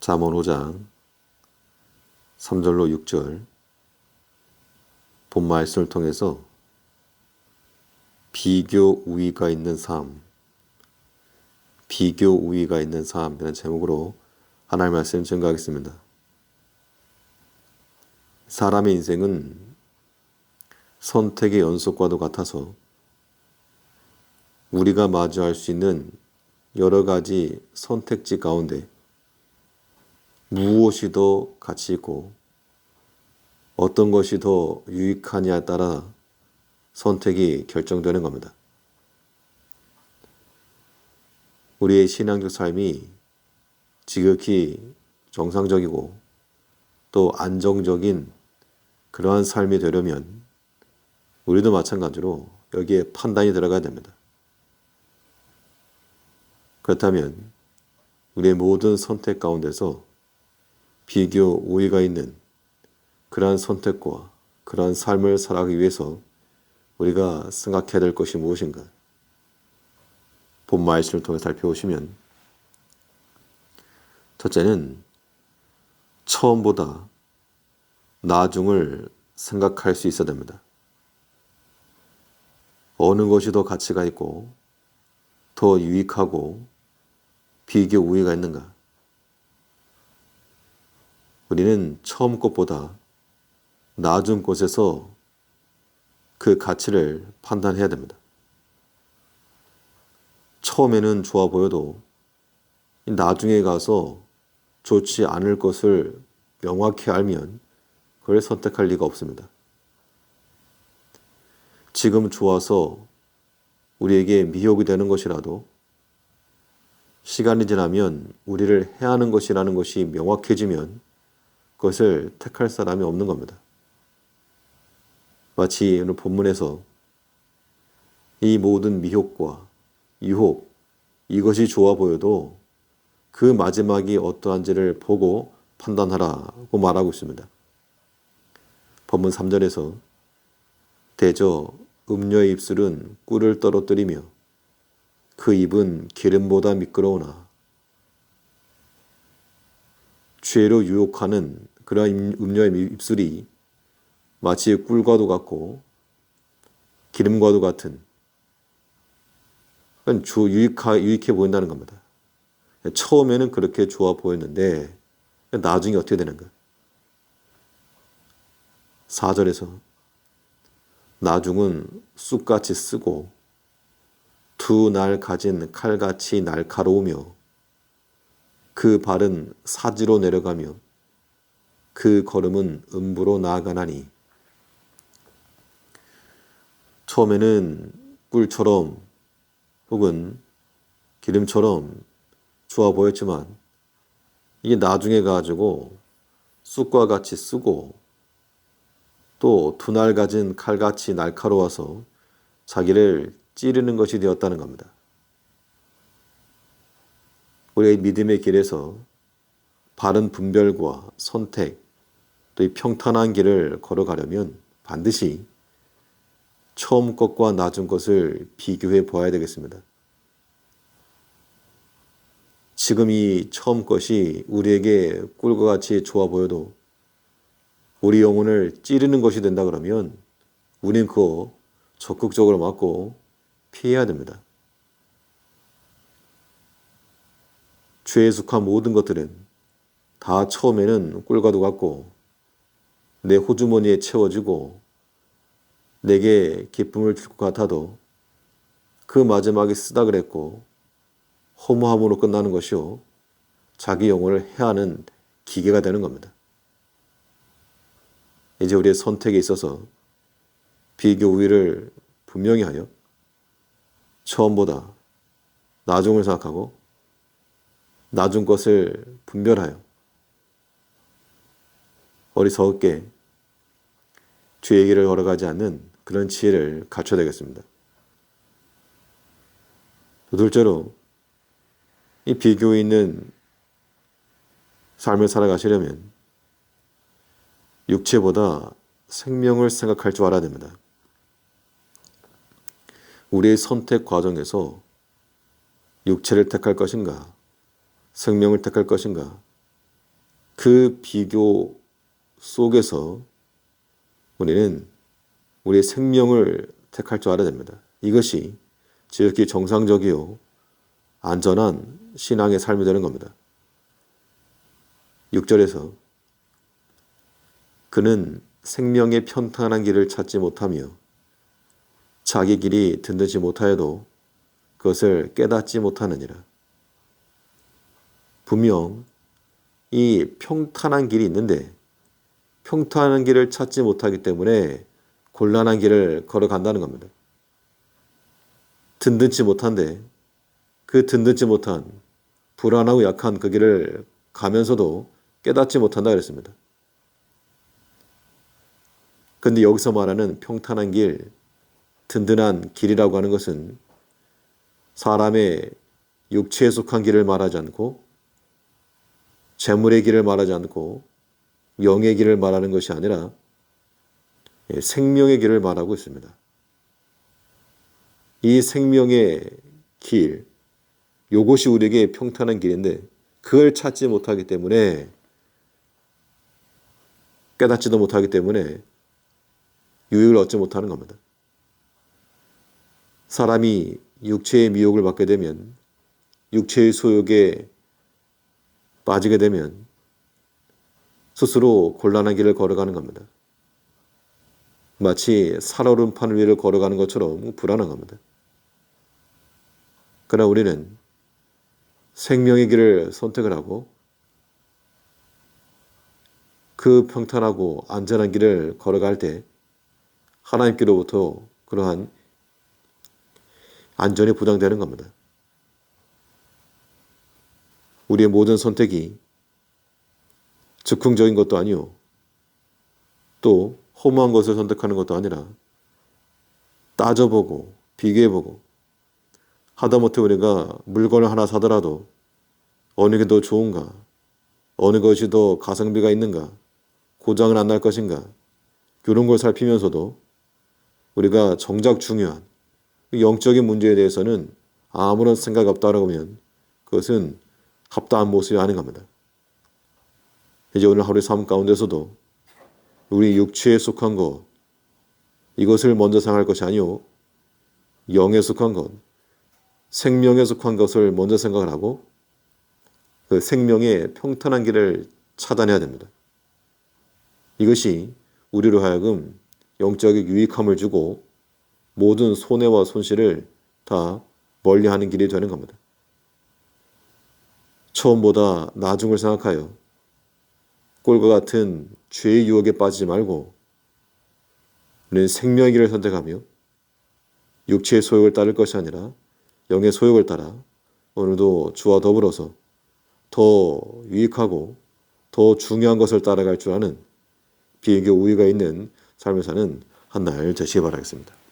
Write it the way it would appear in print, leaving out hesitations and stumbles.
잠언 5장 3절로 6절 본 말씀을 통해서 비교 우위가 있는 삶, 비교 우위가 있는 삶이라는 제목으로 하나님의 말씀 증거하겠습니다. 사람의 인생은 선택의 연속과도 같아서 우리가 마주할 수 있는 여러 가지 선택지 가운데 무엇이 더 가치 있고 어떤 것이 더 유익하냐에 따라 선택이 결정되는 겁니다. 우리의 신앙적 삶이 지극히 정상적이고 또 안정적인 그러한 삶이 되려면 우리도 마찬가지로 여기에 판단이 들어가야 됩니다. 그렇다면 우리의 모든 선택 가운데서 비교 우위가 있는 그러한 선택과 그러한 삶을 살아가기 위해서 우리가 생각해야 될 것이 무엇인가? 본 말씀을 통해 살펴보시면 첫째는 처음보다 나중을 생각할 수 있어야 됩니다. 어느 것이 더 가치가 있고 더 유익하고 비교 우위가 있는가? 우리는 처음 것보다 나중 것에서 그 가치를 판단해야 됩니다. 처음에는 좋아 보여도 나중에 가서 좋지 않을 것을 명확히 알면 그걸 선택할 리가 없습니다. 지금 좋아서 우리에게 미혹이 되는 것이라도 시간이 지나면 우리를 해하는 것이라는 것이 명확해지면 그것을 택할 사람이 없는 겁니다. 마치 오늘 본문에서 이 모든 미혹과 유혹, 이것이 좋아 보여도 그 마지막이 어떠한지를 보고 판단하라고 말하고 있습니다. 본문 3절에서 대저 음녀의 입술은 꿀을 떨어뜨리며 그 입은 기름보다 미끄러우나 죄로 유혹하는 그러한 음녀의 입술이 마치 꿀과도 같고 기름과도 같은 유익해 보인다는 겁니다. 처음에는 그렇게 좋아 보였는데 나중에 어떻게 되는가? 4절에서 나중은 쑥같이 쓰고 두 날 가진 칼같이 날카로우며 그 발은 사지로 내려가며 그 걸음은 음부로 나아가나니. 처음에는 꿀처럼 혹은 기름처럼 좋아 보였지만 이게 나중에 가지고 쑥과 같이 쓰고 또 두 날 가진 칼같이 날카로워서 자기를 찌르는 것이 되었다는 겁니다. 우리의 믿음의 길에서 바른 분별과 선택, 또 이 평탄한 길을 걸어가려면 반드시 처음 것과 나중 것을 비교해 보아야 되겠습니다. 지금 이 처음 것이 우리에게 꿀과 같이 좋아 보여도 우리 영혼을 찌르는 것이 된다 그러면 우리는 그거 적극적으로 막고 피해야 됩니다. 죄에 속한 모든 것들은 다 처음에는 꿀과도 같고 내 호주머니에 채워지고 내게 기쁨을 줄 것 같아도 그 마지막에 쓰다 그랬고 허무함으로 끝나는 것이요 자기 영혼을 해하는 기계가 되는 겁니다. 이제 우리의 선택에 있어서 비교 우위를 분명히 하여 처음보다 나중을 생각하고 나중 것을 분별하여 어리석게 죄의 길을 걸어가지 않는 그런 지혜를 갖춰야 되겠습니다. 둘째로 이 비교에 있는 삶을 살아가시려면 육체보다 생명을 생각할 줄 알아야 됩니다. 우리의 선택 과정에서 육체를 택할 것인가 생명을 택할 것인가 그 비교 속에서 우리는 우리의 생명을 택할 줄 알아야 됩니다. 이것이 지극히 정상적이요 안전한 신앙의 삶이 되는 겁니다. 6절에서 그는 생명의 평탄한 길을 찾지 못하며 자기 길이 든든치 못하여도 그것을 깨닫지 못하느니라. 분명 이 평탄한 길이 있는데 평탄한 길을 찾지 못하기 때문에 곤란한 길을 걸어간다는 겁니다. 든든치 못한데 그 든든치 못한 불안하고 약한 그 길을 가면서도 깨닫지 못한다 그랬습니다. 근데 여기서 말하는 평탄한 길, 든든한 길이라고 하는 것은 사람의 육체에 속한 길을 말하지 않고 재물의 길을 말하지 않고 영의 길을 말하는 것이 아니라 생명의 길을 말하고 있습니다. 이 생명의 길, 이것이 우리에게 평탄한 길인데 그걸 찾지 못하기 때문에 깨닫지도 못하기 때문에 유익을 얻지 못하는 겁니다. 사람이 육체의 미혹을 받게 되면 육체의 소욕에 빠지게 되면 스스로 곤란한 길을 걸어가는 겁니다. 마치 살얼음판 위를 걸어가는 것처럼 불안한 겁니다. 그러나 우리는 생명의 길을 선택을 하고 그 평탄하고 안전한 길을 걸어갈 때 하나님께로부터 그러한 안전이 보장되는 겁니다. 우리의 모든 선택이 즉흥적인 것도 아니요 또 허무한 것을 선택하는 것도 아니라 따져보고 비교해보고 하다못해 우리가 물건을 하나 사더라도 어느 게 더 좋은가, 어느 것이 더 가성비가 있는가, 고장은 안 날 것인가, 이런 걸 살피면서도 우리가 정작 중요한 영적인 문제에 대해서는 아무런 생각이 없다라고 하면 그것은 합당한 모습이 아닌 겁니다. 이제 오늘 하루의 삶 가운데서도 우리 육체에 속한 것, 이것을 먼저 생각할 것이 아니요 영에 속한 것, 생명에 속한 것을 먼저 생각을 하고 그 생명의 평탄한 길을 찾아내야 됩니다. 이것이 우리로 하여금 영적인 유익함을 주고 모든 손해와 손실을 다 멀리하는 길이 되는 겁니다. 처음보다 나중을 생각하여 꼴과 같은 죄의 유혹에 빠지지 말고 우리는 생명의 길을 선택하며 육체의 소욕을 따를 것이 아니라 영의 소욕을 따라 오늘도 주와 더불어서 더 유익하고 더 중요한 것을 따라갈 줄 아는 비교 우위가 있는 삶을 사는 한 날 되시기 바라겠습니다.